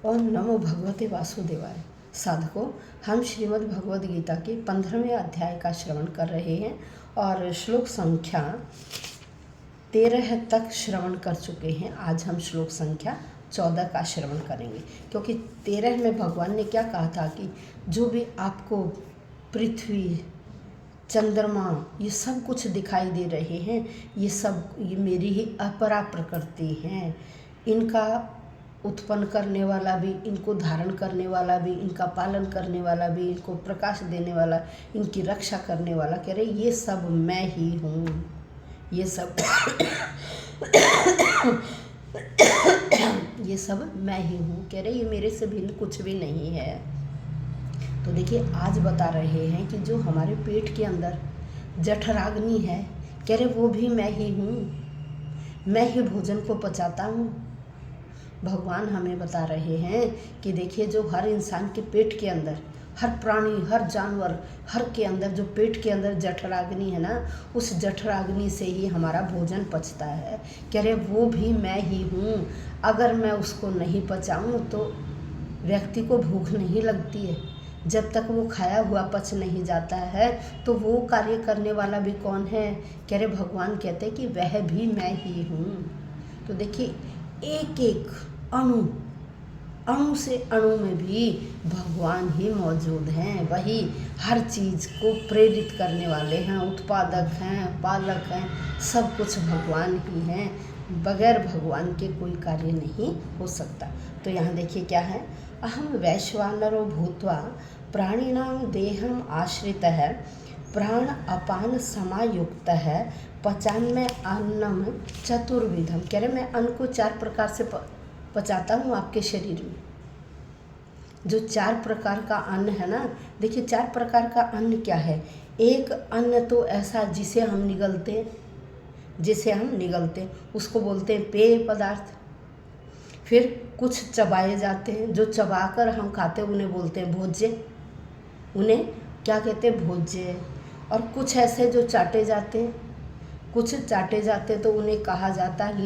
और नमो भगवते वासुदेवाय। साधकों, हम श्रीमद् भगवद गीता के 15वें अध्याय का श्रवण कर रहे हैं और श्लोक संख्या 13 तक श्रवण कर चुके हैं। आज हम श्लोक संख्या 14 का श्रवण करेंगे, क्योंकि 13 में भगवान ने क्या कहा था कि जो भी आपको पृथ्वी, चंद्रमा, ये सब कुछ दिखाई दे रहे हैं, ये मेरी ही अपरा प्रकृति हैं। इनका उत्पन्न करने वाला भी, इनको धारण करने वाला भी, इनका पालन करने वाला भी, इनको प्रकाश देने वाला, इनकी रक्षा करने वाला, कह रहे ये सब मैं ही हूँ। ये सब ये सब मैं ही हूँ, कह रहे ये मेरे से भिन्न कुछ भी नहीं है। तो देखिए, आज बता रहे हैं कि जो हमारे पेट के अंदर जठराग्नि है, कह रहे वो भी मैं ही हूँ, मैं ही भोजन को पचाता हूँ। भगवान हमें बता रहे हैं कि देखिए, जो हर इंसान के पेट के अंदर, हर प्राणी, हर जानवर, हर के अंदर जो पेट के अंदर जठराग्नि है ना, उस जठराग्नि से ही हमारा भोजन पचता है। कह रहे वो भी मैं ही हूँ। अगर मैं उसको नहीं पचाऊँ तो व्यक्ति को भूख नहीं लगती है। जब तक वो खाया हुआ पच नहीं जाता है तो वो कार्य करने वाला भी कौन है? कह रहे भगवान कहते हैं कि वह भी मैं ही हूँ। तो देखिए, एक एक अणु अणु से अणु में भी भगवान ही मौजूद हैं। वही हर चीज़ को प्रेरित करने वाले हैं, उत्पादक हैं, पालक हैं, सब कुछ भगवान ही हैं। बगैर भगवान के कोई कार्य नहीं हो सकता। तो यहाँ देखिए क्या है, अहम वैश्वानरो भूत्वा प्राणिनां देहम आश्रितः प्राण अपान समायुक्तः पचाम्य अन्नम चतुर्विधम। कह रहे मैं अन्न को 4 प्रकार से पचाता हूँ आपके शरीर में। जो 4 प्रकार का अन्न है ना, देखिए 4 प्रकार का अन्न क्या है। एक अन्न तो ऐसा जिसे हम निगलते उसको बोलते हैं पेय पदार्थ। फिर कुछ चबाए जाते हैं, जो चबाकर हम खाते हैं उन्हें बोलते हैं भोज्य। उन्हें क्या कहते हैं? भोज्य। और कुछ ऐसे जो चाटे जाते हैं, तो उन्हें कहा जाता है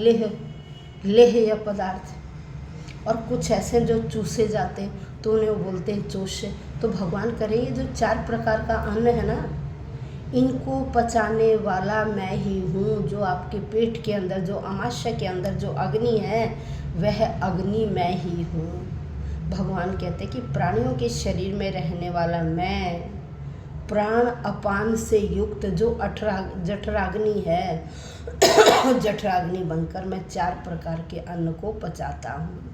लेह्य पदार्थ। और कुछ ऐसे जो चूसे जाते हैं तो उन्हें बोलते हैं चोष्य। तो भगवान करे ये जो 4 प्रकार का अन्न है ना, इनको पचाने वाला मैं ही हूँ। जो आपके पेट के अंदर, जो आमाशय के अंदर जो अग्नि है, वह अग्नि मैं ही हूँ। भगवान कहते हैं कि प्राणियों के शरीर में रहने वाला मैं, प्राण अपान से युक्त जो जठराग्नि है, जठराग्नि बनकर मैं 4 प्रकार के अन्न को पचाता हूँ।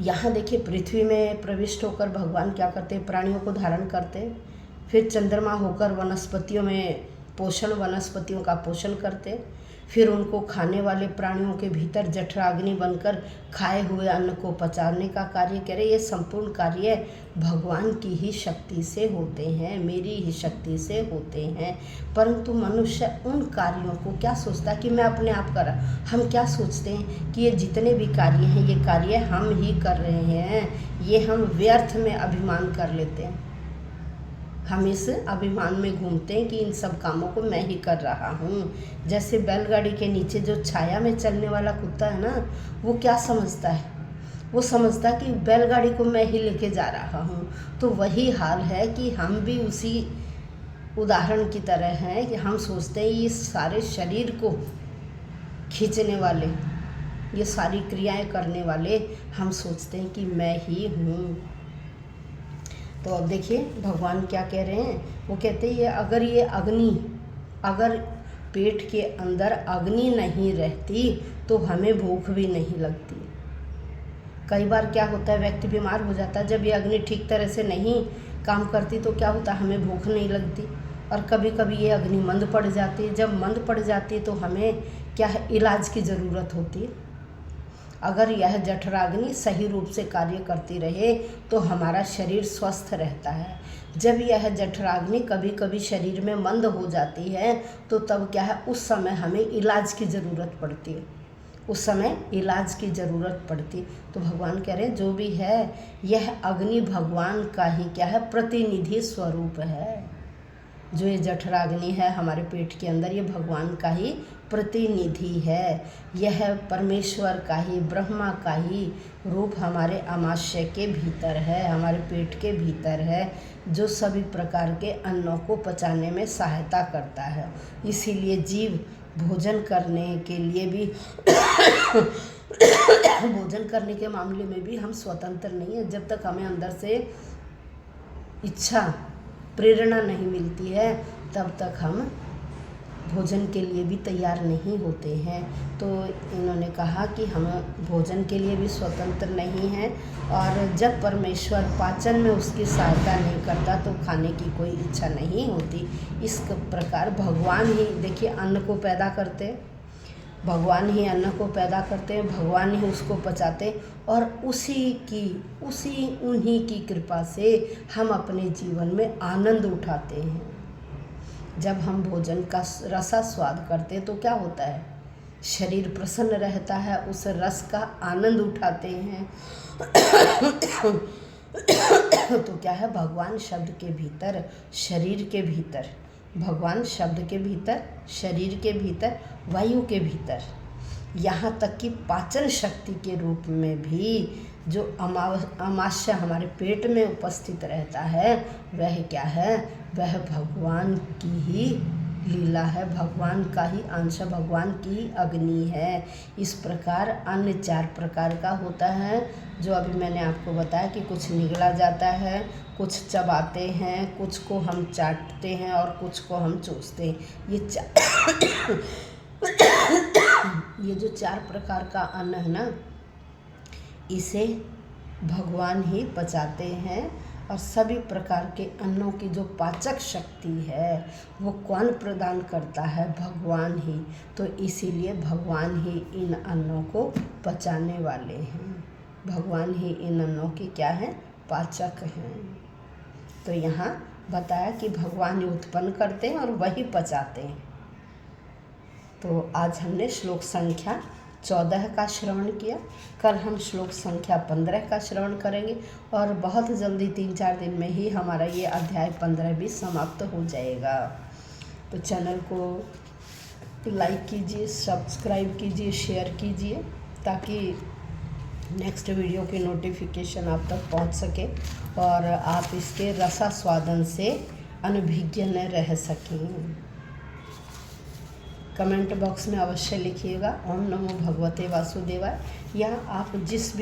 यहाँ देखिए, पृथ्वी में प्रविष्ट होकर भगवान क्या करते हैं? प्राणियों को धारण करते। फिर चंद्रमा होकर वनस्पतियों का पोषण करते। फिर उनको खाने वाले प्राणियों के भीतर जठराग्नि बनकर खाए हुए अन्न को पचाने का कार्य करे। ये संपूर्ण कार्य भगवान की ही शक्ति से होते हैं, मेरी ही शक्ति से होते हैं। परंतु मनुष्य उन कार्यों को क्या सोचता कि मैं अपने आप कर रहा। हम क्या सोचते हैं कि ये जितने भी कार्य हैं, ये कार्य हम ही कर रहे हैं। ये हम व्यर्थ में अभिमान कर लेते हैं। हम इस अभिमान में घूमते हैं कि इन सब कामों को मैं ही कर रहा हूँ। जैसे बैलगाड़ी के नीचे जो छाया में चलने वाला कुत्ता है ना, वो क्या समझता है? वो समझता कि बैलगाड़ी को मैं ही लेके जा रहा हूँ। तो वही हाल है कि हम भी उसी उदाहरण की तरह हैं कि हम सोचते हैं ये सारे शरीर को खींचने वाले, ये सारी क्रियाएं करने वाले, हम सोचते हैं कि मैं ही हूँ। तो अब देखिए भगवान क्या कह रहे हैं। वो कहते हैं अगर पेट के अंदर अग्नि नहीं रहती तो हमें भूख भी नहीं लगती। कई बार क्या होता है, व्यक्ति बीमार हो जाता है, जब ये अग्नि ठीक तरह से नहीं काम करती तो क्या होता है, हमें भूख नहीं लगती। और कभी कभी ये अग्नि मंद पड़ जाती है। जब मंद पड़ जाती है तो हमें क्या है, इलाज की ज़रूरत होती है। अगर यह जठराग्नि सही रूप से कार्य करती रहे तो हमारा शरीर स्वस्थ रहता है। जब यह जठराग्नि कभी कभी शरीर में मंद हो जाती है तो तब क्या है, उस समय हमें इलाज की ज़रूरत पड़ती है। तो भगवान कह रहे हैं जो भी है, यह अग्नि भगवान का ही क्या है, प्रतिनिधि स्वरूप है। जो ये जठराग्नि है हमारे पेट के अंदर, ये भगवान का ही प्रतिनिधि है। यह परमेश्वर का ही, ब्रह्मा का ही रूप हमारे आमाशय के भीतर है, हमारे पेट के भीतर है, जो सभी प्रकार के अन्नों को पचाने में सहायता करता है। इसीलिए जीव भोजन करने के लिए भी भोजन करने के मामले में भी हम स्वतंत्र नहीं है। जब तक हमें अंदर से इच्छा, प्रेरणा नहीं मिलती है, तब तक हम भोजन के लिए भी तैयार नहीं होते हैं। तो इन्होंने कहा कि हम भोजन के लिए भी स्वतंत्र नहीं हैं, और जब परमेश्वर पाचन में उसकी सहायता नहीं करता तो खाने की कोई इच्छा नहीं होती। इस प्रकार भगवान ही, देखिए, अन्न को पैदा करते हैं, भगवान ही अन्न को पैदा करते हैं, भगवान ही उसको पचाते, और उन्हीं की कृपा से हम अपने जीवन में आनंद उठाते हैं। जब हम भोजन का रसा स्वाद करते हैं तो क्या होता है, शरीर प्रसन्न रहता है, उस रस का आनंद उठाते हैं। तो क्या है, भगवान शब्द के भीतर, शरीर के भीतर, भगवान शब्द के भीतर, शरीर के भीतर, वायु के भीतर, यहाँ तक कि पाचन शक्ति के रूप में भी जो आमाशय हमारे पेट में उपस्थित रहता है, वह क्या है, वह भगवान की ही लीला है, भगवान का ही अंश, भगवान की ही अग्नि है। इस प्रकार अन्य 4 प्रकार का होता है, जो अभी मैंने आपको बताया कि कुछ निगला जाता है, कुछ चबाते हैं, कुछ को हम चाटते हैं और कुछ को हम चूसते हैं। ये जो 4 प्रकार का अन्न है ना, इसे भगवान ही पचाते हैं, और सभी प्रकार के अन्नों की जो पाचक शक्ति है वो कौन प्रदान करता है, भगवान ही। तो इसीलिए भगवान ही इन अन्नों को पचाने वाले हैं, भगवान ही इन अन्नों की क्या है, पाचक हैं। तो यहाँ बताया कि भगवान ही उत्पन्न करते हैं और वही पचाते हैं। तो आज हमने श्लोक संख्या 14 का श्रवण किया। कल हम श्लोक संख्या 15 का श्रवण करेंगे, और बहुत जल्दी 3-4 दिन में ही हमारा ये अध्याय 15 भी समाप्त हो जाएगा। तो चैनल को लाइक कीजिए, सब्सक्राइब कीजिए, शेयर कीजिए, ताकि नेक्स्ट वीडियो की नोटिफिकेशन आप तक पहुंच सके और आप इसके रसास्वादन से अनभिज्ञ न रह सकें। कमेंट बॉक्स में अवश्य लिखिएगा ओम नमो भगवते वासुदेवाय, या आप जिस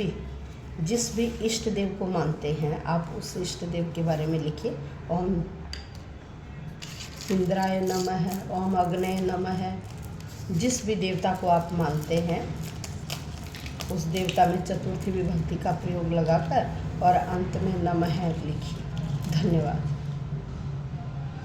भी इष्ट देव को मानते हैं, आप उस इष्ट देव के बारे में लिखिए। ओम इंद्राय नमः, ओम अग्नये नमः, जिस भी देवता को आप मानते हैं उस देवता में चतुर्थी विभक्ति का प्रयोग लगाकर और अंत में नमः लिखिए। धन्यवाद।